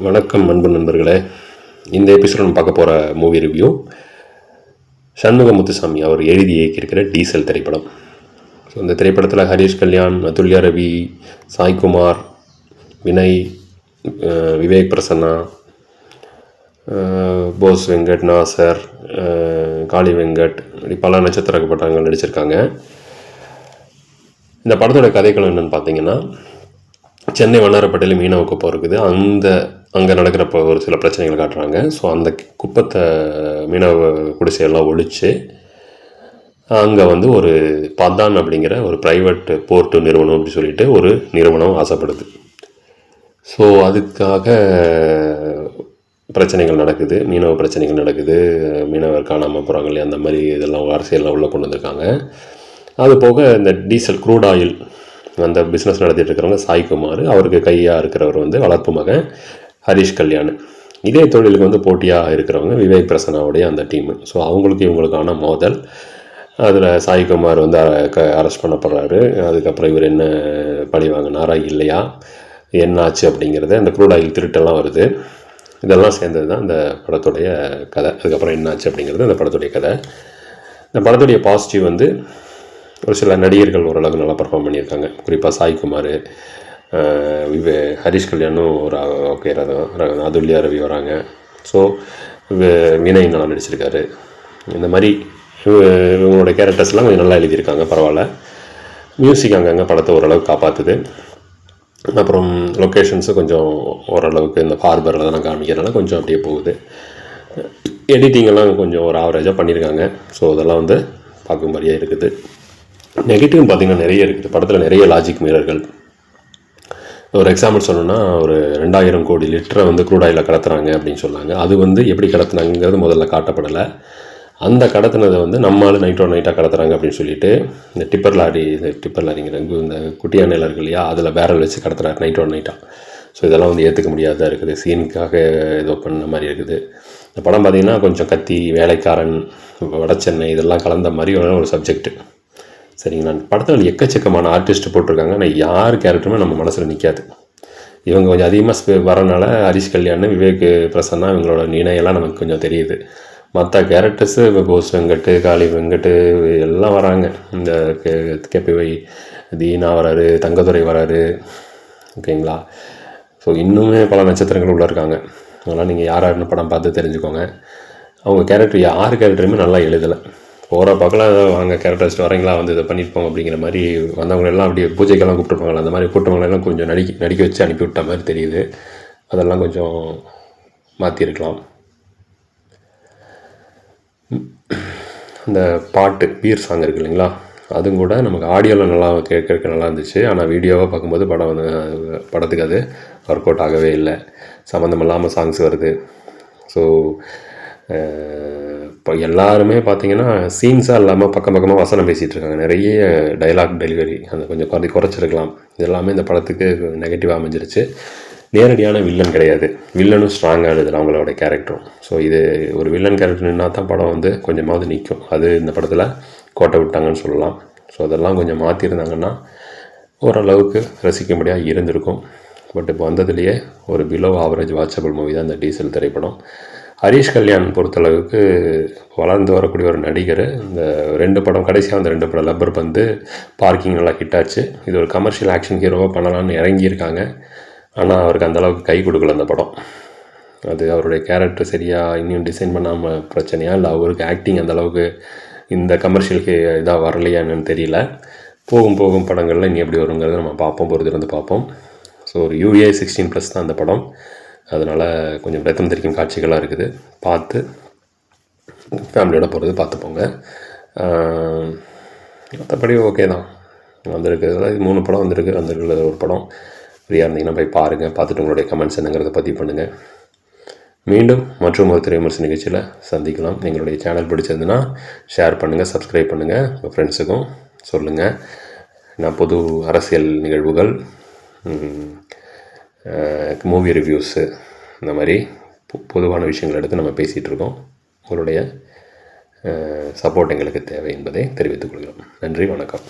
வணக்கம் அன்பு நண்பர்களே. இந்த எபிசோட் நம்ம பார்க்க போகிற மூவி ரிவ்யூ சண்முக முத்துசாமி அவர் எழுதி இயக்கியிருக்கிற டீசல் திரைப்படம். ஸோ இந்த திரைப்படத்தில் ஹரிஷ் கல்யாண், அதுல்யா ரவி, சாய்குமார், வினய், விவேக் பிரசன்னா, போஸ் வெங்கட், நாசர், காளி வெங்கட், இப்படி பல நட்சத்திர படங்கள் நடிச்சிருக்காங்க. இந்த படத்தோட கதைக்களம் என்னென்னு பார்த்தீங்கன்னா, சென்னை வண்ணாரப்பேட்டையில் மீனவ குப்பம் இருக்குது. அங்கே நடக்கிற ஒரு சில பிரச்சனைகளை காட்டுறாங்க. ஸோ அந்த குப்பத்தை மீனவ குடிசையெல்லாம் ஒழித்து அங்கே ஒரு பதான் அப்படிங்கிற ஒரு ப்ரைவேட் போர்ட்டு நிறுவனம் அப்படி சொல்லிட்டு ஒரு நிறுவனம் ஆசைப்படுது. ஸோ அதுக்காக பிரச்சனைகள் நடக்குது, மீனவ பிரச்சனைகள் நடக்குது, மீனவர் காணாமல் போகிறாங்க இல்லையா, அந்த மாதிரி இதெல்லாம் அரசியல்லாம் உள்ளே கொண்டு வந்திருக்காங்க. அது போக இந்த டீசல் க்ரூட் ஆயில் அந்த பிஸ்னஸ் நடத்திட்டு இருக்கிறவங்க சாய்குமார், அவருக்கு கையாக இருக்கிறவர் வளர்ப்பு மகன் ஹரிஷ் கல்யாண். இதே தொழிலுக்கு போட்டியாக இருக்கிறவங்க விவேக் பிரசன்னாவுடைய அந்த டீமு. ஸோ அவங்களுக்கு இவங்களுக்கான மோதல். அதில் சாய்குமார் அரெஸ்ட் பண்ணப்படுறாரு. அதுக்கப்புறம் இவர் என்ன பழி வாங்கினாரா இல்லையா, என்னாச்சு அப்படிங்கிறது, அந்த க்ரூட் ஆயில் திருட்டெல்லாம் வருது. இதெல்லாம் சேர்ந்தது தான் இந்த படத்துடைய கதை. அதுக்கப்புறம் என்னாச்சு அப்படிங்கிறது அந்த படத்துடைய கதை. இந்த படத்துடைய பாசிட்டிவ் ஒரு சில நடிகர்கள் ஓரளவுக்கு நல்லா பர்ஃபார்ம் பண்ணியிருக்காங்க. குறிப்பாக சாய்குமார், ஹரிஷ் கல்யாணும் ஒரு ஓகே, அதுல்யா ரவி வராங்க. ஸோ வினய் நல்லா நடிச்சிருக்காரு. இந்த மாதிரி இவங்களோட கேரக்டர்ஸ்லாம் கொஞ்சம் நல்லா எழுதியிருக்காங்க, பரவாயில்ல. மியூசிக் அங்கங்கே படத்தை ஓரளவுக்கு காப்பாற்றுது. அப்புறம் லொக்கேஷன்ஸும் கொஞ்சம் ஓரளவுக்கு இந்த ஹார்பர் அதெல்லாம் காமிக்கிறதுனால கொஞ்சம் அப்படியே போகுது. எடிட்டிங்கெல்லாம் கொஞ்சம் ஒரு ஆவரேஜாக பண்ணியிருக்காங்க. ஸோ அதெல்லாம் பார்க்கும்படியாக இருக்குது. நெகட்டிவ் பார்த்திங்கன்னா நிறைய இருக்குது. படத்தில் நிறைய லாஜிக் மீறல்கள். ஒரு எக்ஸாம்பிள் சொல்லணும்னா, ஒரு 2000 கோடி லிட்டரை க்ரூட் ஆயிலில் கடத்துறாங்க அப்படின்னு சொன்னாங்க. அது எப்படி கடத்துனாங்கிறது முதல்ல காட்டப்படலை. அந்த கடத்துனதை நம்மளால் நைட்டாக கடத்துறாங்க அப்படின்னு சொல்லிட்டு இந்த டிப்பர் லாரிங்கிற இந்த குட்டியான இருக்கு இல்லையா, அதில் பேரல் வச்சு கடத்துறாரு நைட்டாக. ஸோ இதெல்லாம் ஏற்றுக்க முடியாததாக இருக்குது. சீனுக்காக ஏதோ பண்ண மாதிரி இருக்குது. இந்த படம் பார்த்திங்கன்னா கொஞ்சம் கத்தி, வேலைக்காரன், வட சென்னை இதெல்லாம் கலந்த மாதிரி ஒரு சப்ஜெக்ட். சரிங்களா. படத்தில் எக்கச்சக்கமான ஆர்டிஸ்ட் போட்டிருக்காங்க. ஆனால் யார் கேரக்டருமே நம்ம மனசில் நிற்காது. இவங்க கொஞ்சம் அதிகமாக வரனால ஹரிஷ் கல்யாண், விவேக் பிரசன்னா இவங்களோட இணையெல்லாம் நமக்கு கொஞ்சம் தெரியுது. மற்ற கேரக்டர்ஸு போஸ் வெங்கட், காளி வெங்கட் எல்லாம் வராங்க. இந்த கேபிவை தீனா வராரு, தங்கதுரை வராரு. ஓகேங்களா. ஸோ இன்னுமே பல நட்சத்திரங்கள் உள்ளே இருக்காங்க. அதெல்லாம் நீங்கள் யாருன்னு படம் பார்த்து தெரிஞ்சுக்கோங்க. அவங்க கேரக்டர் யார் கேரக்டருமே நல்லா எழுதலை. போகிற பக்கம் வாங்க கேரக்டரிஸ்ட் வரீங்களா, இதை பண்ணியிருப்போம் அப்படிங்கிற மாதிரி வந்தவங்களெல்லாம் அப்படியே பூஜைக்கெல்லாம் கூப்பிட்டுருப்பாங்களா, அந்த மாதிரி கூப்பிட்டவங்களெல்லாம் கொஞ்சம் நடிக்க வச்சு அனுப்பிவிட்ட மாதிரி தெரியுது. அதெல்லாம் கொஞ்சம் மாற்றிருக்கலாம். அந்த பாட்டு பீர் சாங் இருக்குது இல்லைங்களா, அதுவும் கூட நமக்கு ஆடியோவில் நல்லா கேட்க நல்லா இருந்துச்சு. ஆனால் வீடியோவாக பார்க்கும்போது படத்துக்கு அது ஒர்க் அவுட் ஆகவே இல்லை. சம்மந்தம் இல்லாமல் சாங்ஸ் வருது. ஸோ இப்போ எல்லாருமே பார்த்திங்கன்னா சீன்ஸாக இல்லாமல் பக்கமாக வசனம் பேசிகிட்டு இருக்காங்க. நிறைய டைலாக் டெலிவரி கொஞ்சம் குறைச்சிருக்கலாம். இதெல்லாமே இந்த படத்துக்கு நெகட்டிவாக அமைஞ்சிருச்சு. நேரடியான வில்லன் கிடையாது. வில்லனும் ஸ்ட்ராங்காக எழுதுல அவங்களோட கேரக்டரும். ஸோ இது ஒரு வில்லன் கேரக்டர் நின்னா தான் படம் கொஞ்சமாவது நிற்கும். அது இந்த படத்தில் கோட்டை விட்டாங்கன்னு சொல்லலாம். ஸோ அதெல்லாம் கொஞ்சம் மாற்றிருந்தாங்கன்னா ஓரளவுக்கு ரசிக்கும்படியாக இருந்திருக்கும். பட் இப்போ வந்ததுலேயே ஒரு பிலோ ஆவரேஜ் வாட்சபிள் மூவி தான் இந்த டீசல் திரைப்படம். ஹரிஷ் கல்யாண் பொறுத்தளவுக்கு வளர்ந்து வரக்கூடிய ஒரு நடிகர். இந்த 2 படம் கடைசியாக அந்த 2 படம் லப்பர் பந்து, பார்க்கிங் நல்லா ஹிட் ஆச்சு. இது ஒரு கமர்ஷியல் ஆக்ஷன் ஹீரோவாக பண்ணலான்னு இறங்கியிருக்காங்க. ஆனால் அவருக்கு அந்தளவுக்கு கை கொடுக்கல அந்த படம். அது அவருடைய கேரக்டர் சரியாக இன்னும் டிசைன் பண்ணாமல் பிரச்சனையா, இல்லை அவருக்கு ஆக்டிங் அந்தளவுக்கு இந்த கமர்ஷியலுக்கு இதாக வரலையான்னு தெரியல. போகும் படங்களில் இனி எப்படி வருங்கிறத நம்ம பார்ப்போம், பொறுத்திருந்து பார்ப்போம். ஸோ ஒரு UA 16+ தான் அந்த படம். அதனால் கொஞ்சம் ரத்தம் தெரிக்கும் காட்சிகளாக இருக்குது. பார்த்து ஃபேமிலியோட போகிறது பார்த்துப்போங்க. மற்றபடி ஓகே தான். வந்திருக்கிறதுல 3 படம் வந்திருக்கிறதுல ஒரு படம் ஃப்ரீயாக இருந்தீங்கன்னா போய் பாருங்கள். பார்த்துட்டு உங்களுடைய கமெண்ட்ஸ் என்னங்கிறத பதிவு பண்ணுங்கள். மீண்டும் மற்றும் ஒரு திரைவிமர்சன நிகழ்ச்சியில் சந்திக்கலாம். எங்களுடைய சேனல் பிடிச்சிருந்துன்னா ஷேர் பண்ணுங்கள், சப்ஸ்கிரைப் பண்ணுங்கள், உங்கள் ஃப்ரெண்ட்ஸுக்கும் சொல்லுங்கள். நான் பொது அரசியல் நிகழ்வுகள், மூவி ரிவ்யூஸு, இந்த மாதிரி பொதுவான விஷயங்கள் எடுத்து நம்ம பேசிகிட்டு இருக்கோம். உங்களுடைய சப்போர்ட் எங்களுக்கு தேவை என்பதை தெரிவித்துக் கொள்கிறோம். நன்றி, வணக்கம்.